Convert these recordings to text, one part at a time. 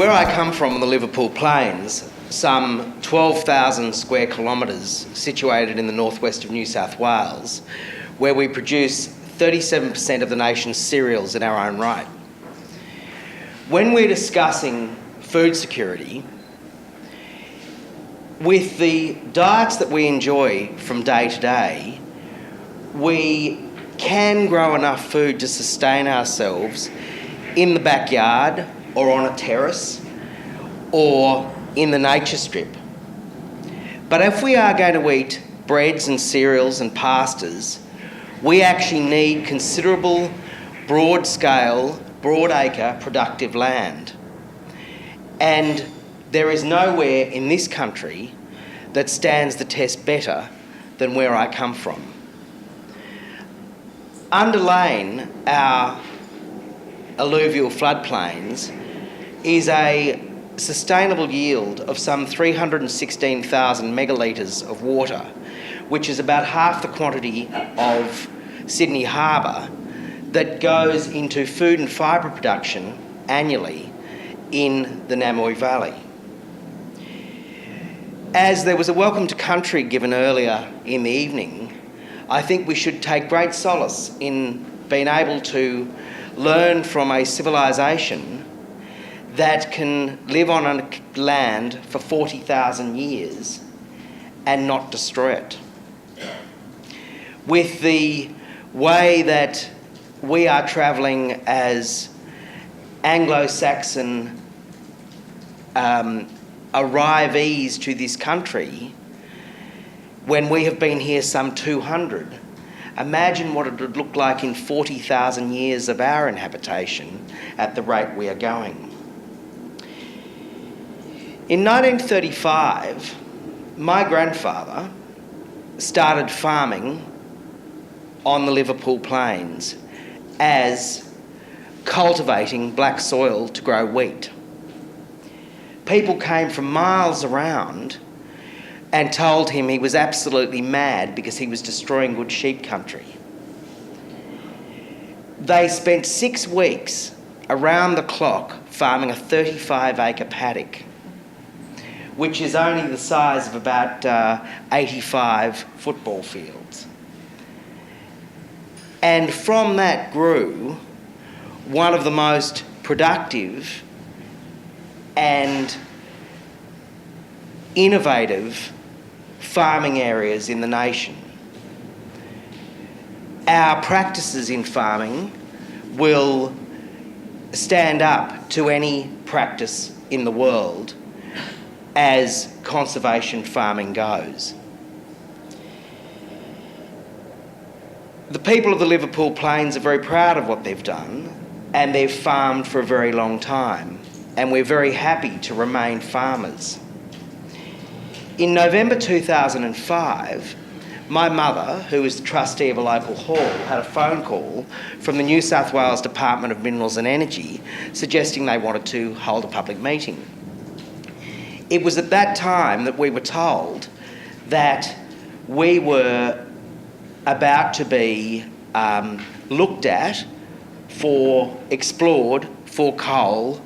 Where I come from, the Liverpool Plains, some 12,000 square kilometres situated in the northwest of New South Wales, where we produce 37% of the nation's cereals in our own right. When we're discussing food security, with the diets that we enjoy from day to day, we can grow enough food to sustain ourselves in the backyard or on a terrace or in the nature strip. But if we are going to eat breads and cereals and pastas, we actually need considerable broad-scale, broad-acre productive land. And there is nowhere in this country that stands the test better than where I come from. Underlying our alluvial floodplains is a sustainable yield of some 316,000 megalitres of water, which is about half the quantity of Sydney Harbour, that goes into food and fibre production annually in the Namoi Valley. As there was a welcome to country given earlier in the evening, I think we should take great solace in being able to learn from a civilisation that can live on a land for 40,000 years and not destroy it. With the way that we are travelling as Anglo-Saxon arrivees to this country, when we have been here some 200, imagine what it would look like in 40,000 years of our inhabitation at the rate we are going. In 1935, my grandfather started farming on the Liverpool Plains as cultivating black soil to grow wheat. People came from miles around and told him he was absolutely mad because he was destroying good sheep country. They spent 6 weeks around the clock farming a 35-acre paddock, which is only the size of about 85 football fields. And from that grew one of the most productive and innovative farming areas in the nation. Our practices in farming will stand up to any practice in the world as conservation farming goes. The people of the Liverpool Plains are very proud of what they've done, and they've farmed for a very long time, and we're very happy to remain farmers. In November 2005, my mother, who is the trustee of a local hall, had a phone call from the New South Wales Department of Minerals and Energy suggesting they wanted to hold a public meeting. It was at that time that we were told that we were about to be looked at explored for coal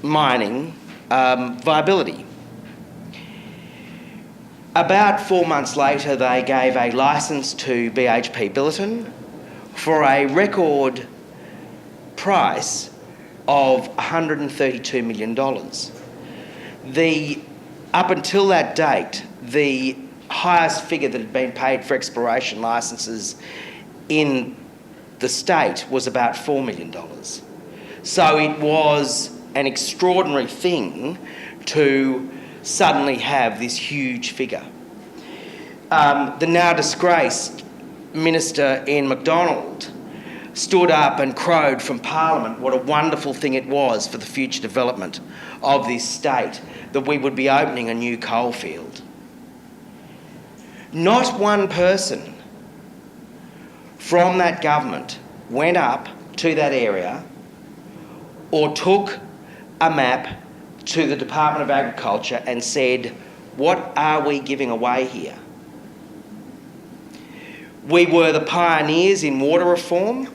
mining viability. About 4 months later, they gave a licence to BHP Billiton for a record price of $132 million. Up until that date, the highest figure that had been paid for exploration licences in the state was about $4 million. So it was an extraordinary thing to suddenly have this huge figure. The now disgraced Minister Ian MacDonald stood up and crowed from Parliament what a wonderful thing it was for the future development of this state that we would be opening a new coal field. Not one person from that government went up to that area or took a map to the Department of Agriculture and said, what are we giving away here? We were the pioneers in water reform,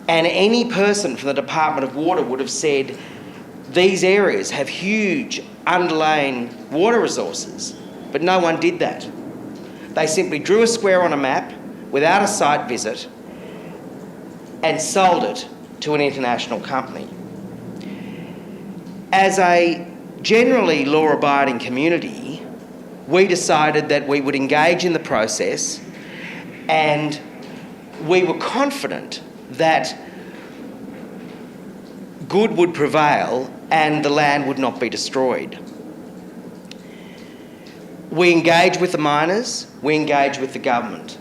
And any person from the Department of Water would have said, these areas have huge underlying water resources, but no one did that. They simply drew a square on a map without a site visit and sold it to an international company. As a generally law-abiding community, we decided that we would engage in the process, and we were confident that good would prevail and the land would not be destroyed. We engaged with the miners, we engaged with the government.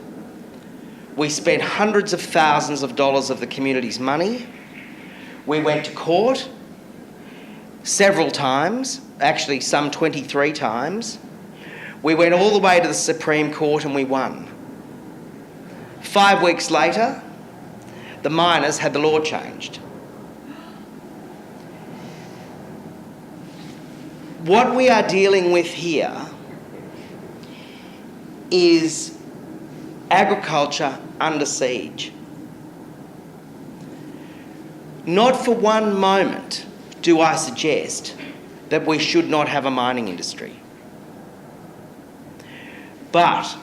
We spent hundreds of thousands of dollars of the community's money. We went to court several times, actually some 23 times. We went all the way to the Supreme Court and we won. 5 weeks later, the miners had the law changed. What we are dealing with here is agriculture under siege. Not for one moment do I suggest that we should not have a mining industry. But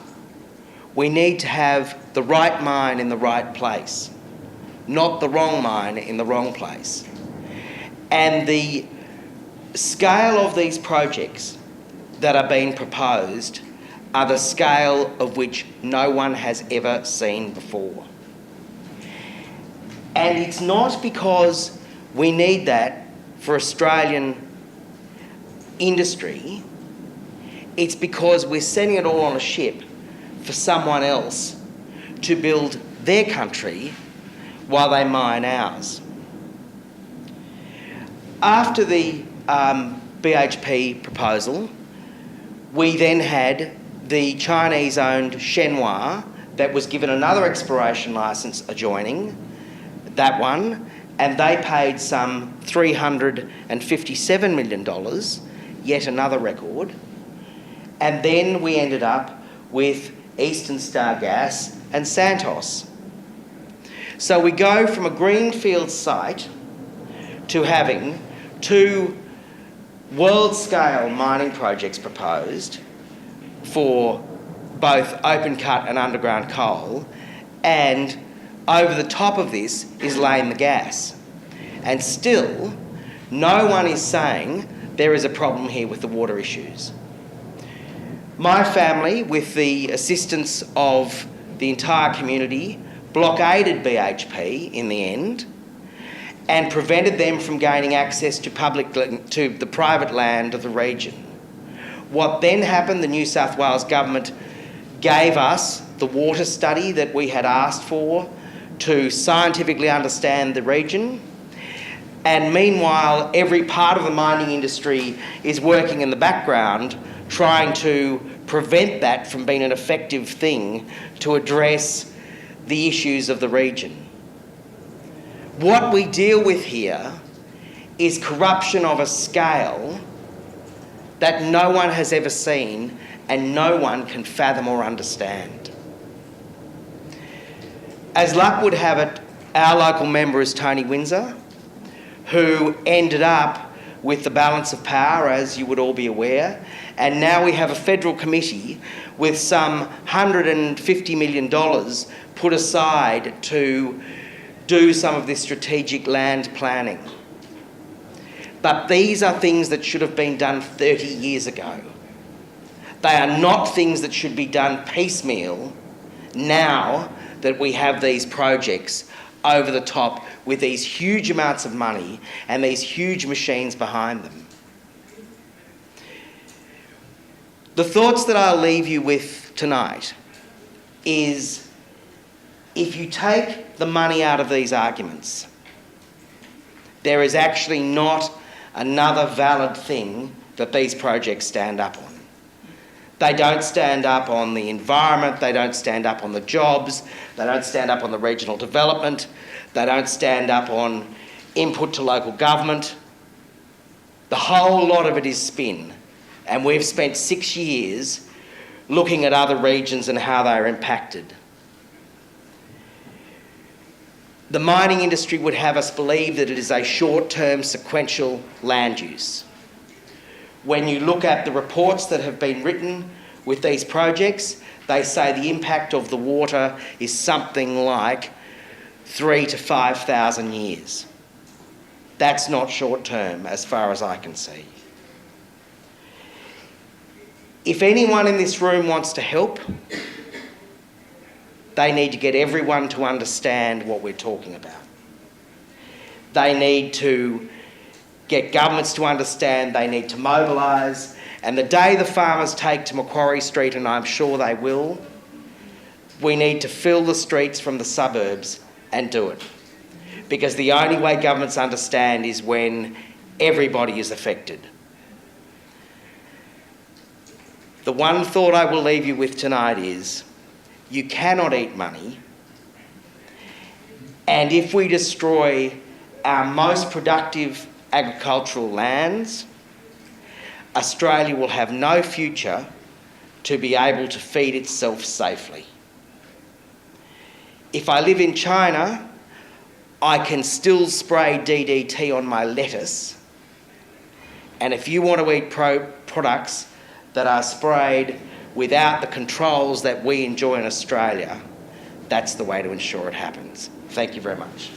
we need to have the right mine in the right place, not the wrong mine in the wrong place. And the scale of these projects that are being proposed are the scale of which no one has ever seen before. And it's not because we need that for Australian industry, it's because we're sending it all on a ship for someone else to build their country while they mine ours. After the BHP proposal, we then had the Chinese-owned Shenhua that was given another exploration licence adjoining that one, and they paid some $357 million, yet another record. And then we ended up with Eastern Star Gas and Santos. So we go from a greenfield site to having two world-scale mining projects proposed for both open cut and underground coal, and over the top of this is laying the gas. And still, no one is saying there is a problem here with the water issues. My family, with the assistance of the entire community, blockaded BHP in the end and prevented them from gaining access to the private land of the region. What then happened, the New South Wales government gave us the water study that we had asked for to scientifically understand the region. And meanwhile, every part of the mining industry is working in the background trying to prevent that from being an effective thing to address the issues of the region. What we deal with here is corruption of a scale that no one has ever seen and no one can fathom or understand. As luck would have it, our local member is Tony Windsor, who ended up with the balance of power, as you would all be aware, and now we have a federal committee with some $150 million put aside to do some of this strategic land planning. But these are things that should have been done 30 years ago. They are not things that should be done piecemeal now that we have these projects over the top with these huge amounts of money and these huge machines behind them. The thoughts that I'll leave you with tonight is, if you take the money out of these arguments, there is actually not another valid thing that these projects stand up on. They don't stand up on the environment, they don't stand up on the jobs, they don't stand up on the regional development, they don't stand up on input to local government. The whole lot of it is spin. And we've spent 6 years looking at other regions and how they are impacted. The mining industry would have us believe that it is a short-term sequential land use. When you look at the reports that have been written with these projects, they say the impact of the water is something like 3,000 to 5,000 years. That's not short-term as far as I can see. If anyone in this room wants to help, they need to get everyone to understand what we're talking about. They need to get governments to understand, they need to mobilise, and the day the farmers take to Macquarie Street, and I'm sure they will, we need to fill the streets from the suburbs and do it. Because the only way governments understand is when everybody is affected. The one thought I will leave you with tonight is, you cannot eat money, and if we destroy our most productive agricultural lands, Australia will have no future to be able to feed itself safely. If I live in China, I can still spray DDT on my lettuce, and if you want to eat products that are sprayed without the controls that we enjoy in Australia, that's the way to ensure it happens. Thank you very much.